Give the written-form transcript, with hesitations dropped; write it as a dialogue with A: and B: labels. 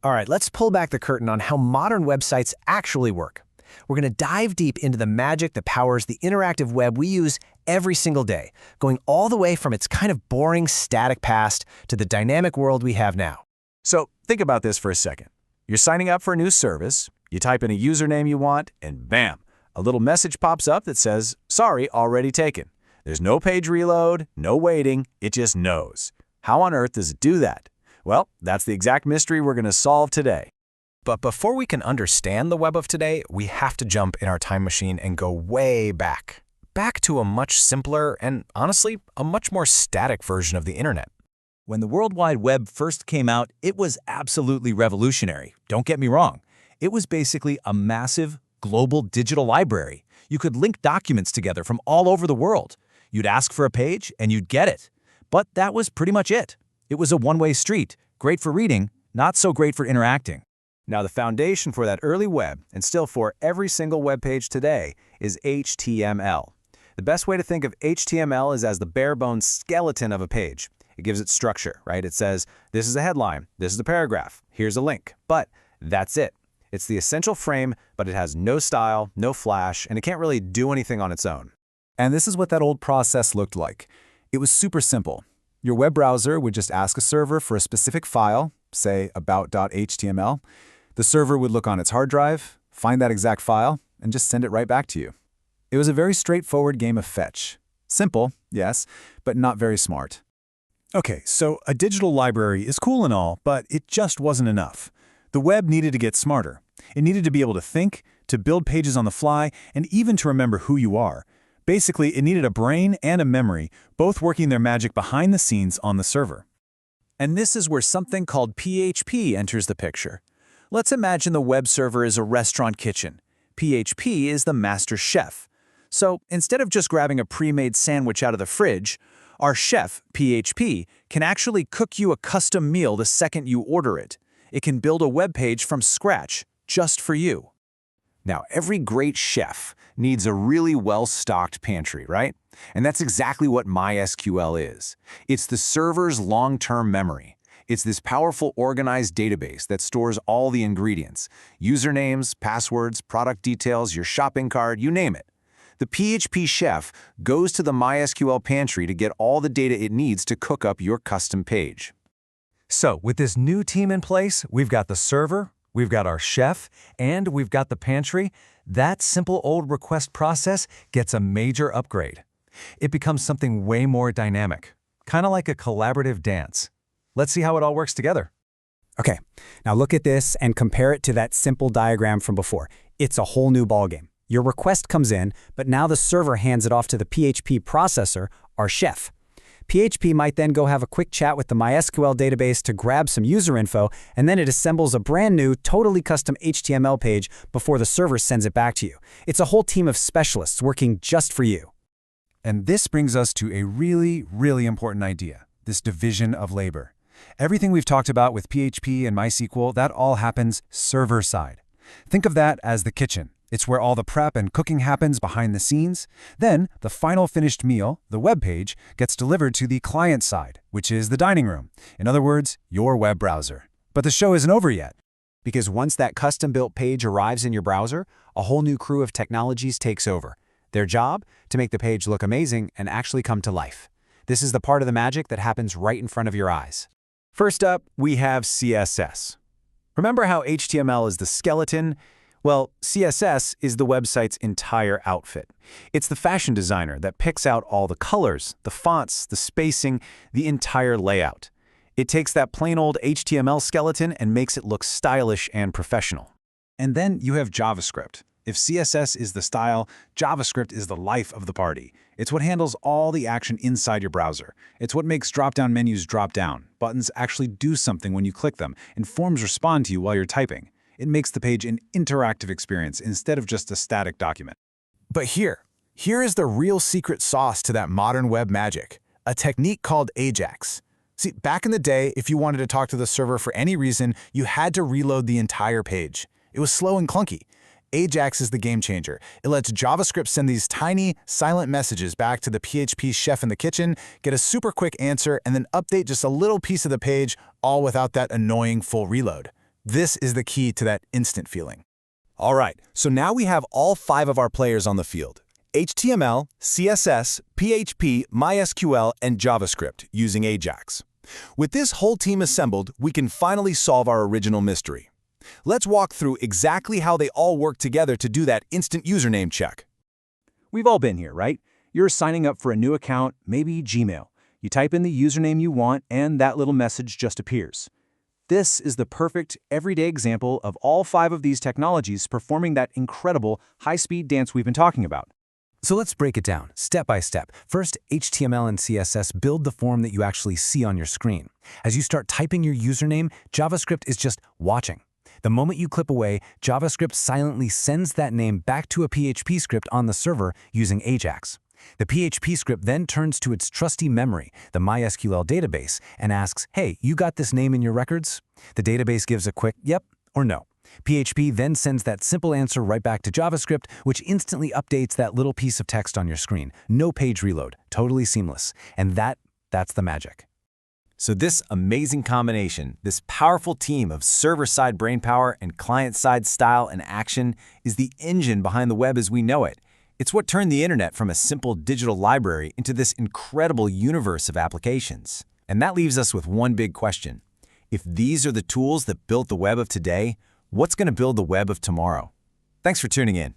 A: All right, let's pull back the curtain on how modern websites actually work. We're going to dive deep into the magic that powers the interactive web we use every single day, going all the way from its kind of boring, static past to the dynamic world we have now.
B: So think about this for a second. You're signing up for a new service, you type in a username you want, and bam, a little message pops up that says, "Sorry, already taken." There's no page reload, no waiting, it just knows. How on earth does it do that? Well, that's the exact mystery we're going to solve today.
A: But before we can understand the web of today, we have to jump in our time machine and go way back. Back to a much simpler and, honestly, a much more static version of the internet.
C: When the World Wide Web first came out, it was absolutely revolutionary. Don't get me wrong. It was basically a massive, global digital library. You could link documents together from all over the world. You'd ask for a page, and you'd get it. But that was pretty much it. It was a one-way street, great for reading, not so great for interacting.
B: Now, the foundation for that early web, and still for every single web page today, is HTML. The best way to think of HTML is as the bare-bones skeleton of a page. It gives it structure, right? It says, this is a headline, this is a paragraph, here's a link, but that's it. It's the essential frame, but it has no style, no flash, and it can't really do anything on its own.
D: And this is what that old process looked like. It was super simple. Your web browser would just ask a server for a specific file, say about.html. The server would look on its hard drive, find that exact file, and just send it right back to you. It was a very straightforward game of fetch. Simple, yes, but not very smart.
E: Okay, so a digital library is cool and all, but it just wasn't enough. The web needed to get smarter. It needed to be able to think, to build pages on the fly, and even to remember who you are. Basically, it needed a brain and a memory, both working their magic behind the scenes on the server.
C: And this is where something called PHP enters the picture. Let's imagine the web server is a restaurant kitchen. PHP is the master chef. So instead of just grabbing a pre-made sandwich out of the fridge, our chef, PHP, can actually cook you a custom meal the second you order it. It can build a web page from scratch, just for you.
B: Now, every great chef needs a really well-stocked pantry, right? And that's exactly what MySQL is. It's the server's long-term memory. It's this powerful, organized database that stores all the ingredients: usernames, passwords, product details, your shopping cart, you name it. The PHP chef goes to the MySQL pantry to get all the data it needs to cook up your custom page.
A: So, with this new team in place, we've got the server, we've got our chef, and we've got the pantry. That simple old request process gets a major upgrade. It becomes something way more dynamic, kind of like a collaborative dance. Let's see how it all works together.
F: Okay, now look at this and compare it to that simple diagram from before. It's a whole new ballgame. Your request comes in, but now the server hands it off to the PHP processor, our chef. PHP might then go have a quick chat with the MySQL database to grab some user info, and then it assembles a brand new, totally custom HTML page before the server sends it back to you. It's a whole team of specialists working just for you.
E: And this brings us to a really, really important idea, this division of labor. Everything we've talked about with PHP and MySQL, that all happens server-side. Think of that as the kitchen. It's where all the prep and cooking happens behind the scenes. Then, the final finished meal, the web page, gets delivered to the client side, which is the dining room. In other words, your web browser. But the show isn't over yet.
F: Because once that custom-built page arrives in your browser, a whole new crew of technologies takes over. Their job? To make the page look amazing and actually come to life. This is the part of the magic that happens right in front of your eyes.
B: First up, we have CSS. Remember how HTML is the skeleton? Well, CSS is the website's entire outfit. It's the fashion designer that picks out all the colors, the fonts, the spacing, the entire layout. It takes that plain old HTML skeleton and makes it look stylish and professional.
D: And then you have JavaScript. If CSS is the style, JavaScript is the life of the party. It's what handles all the action inside your browser. It's what makes drop-down menus drop down. Buttons actually do something when you click them, and forms respond to you while you're typing. It makes the page an interactive experience instead of just a static document.
G: But here is the real secret sauce to that modern web magic, a technique called AJAX. See, back in the day, if you wanted to talk to the server for any reason, you had to reload the entire page. It was slow and clunky. AJAX is the game changer. It lets JavaScript send these tiny, silent messages back to the PHP chef in the kitchen, get a super quick answer, and then update just a little piece of the page, all without that annoying full reload. This is the key to that instant feeling.
E: All right, so now we have all 5 of our players on the field: HTML, CSS, PHP, MySQL, and JavaScript using Ajax. With this whole team assembled, we can finally solve our original mystery. Let's walk through exactly how they all work together to do that instant username check.
C: We've all been here, right? You're signing up for a new account, maybe Gmail. You type in the username you want, and that little message just appears. This is the perfect, everyday example of all 5 of these technologies performing that incredible, high-speed dance we've been talking about.
A: So let's break it down, step by step. First, HTML and CSS build the form that you actually see on your screen. As you start typing your username, JavaScript is just watching. The moment you clip away, JavaScript silently sends that name back to a PHP script on the server using Ajax. The PHP script then turns to its trusty memory, the MySQL database, and asks, hey, you got this name in your records? The database gives a quick yep or no. PHP then sends that simple answer right back to JavaScript, which instantly updates that little piece of text on your screen. No page reload, totally seamless. And that's the magic.
B: So this amazing combination, this powerful team of server-side brainpower and client-side style and action is the engine behind the web as we know it. It's what turned the internet from a simple digital library into this incredible universe of applications. And that leaves us with one big question. If these are the tools that built the web of today, what's going to build the web of tomorrow? Thanks for tuning in.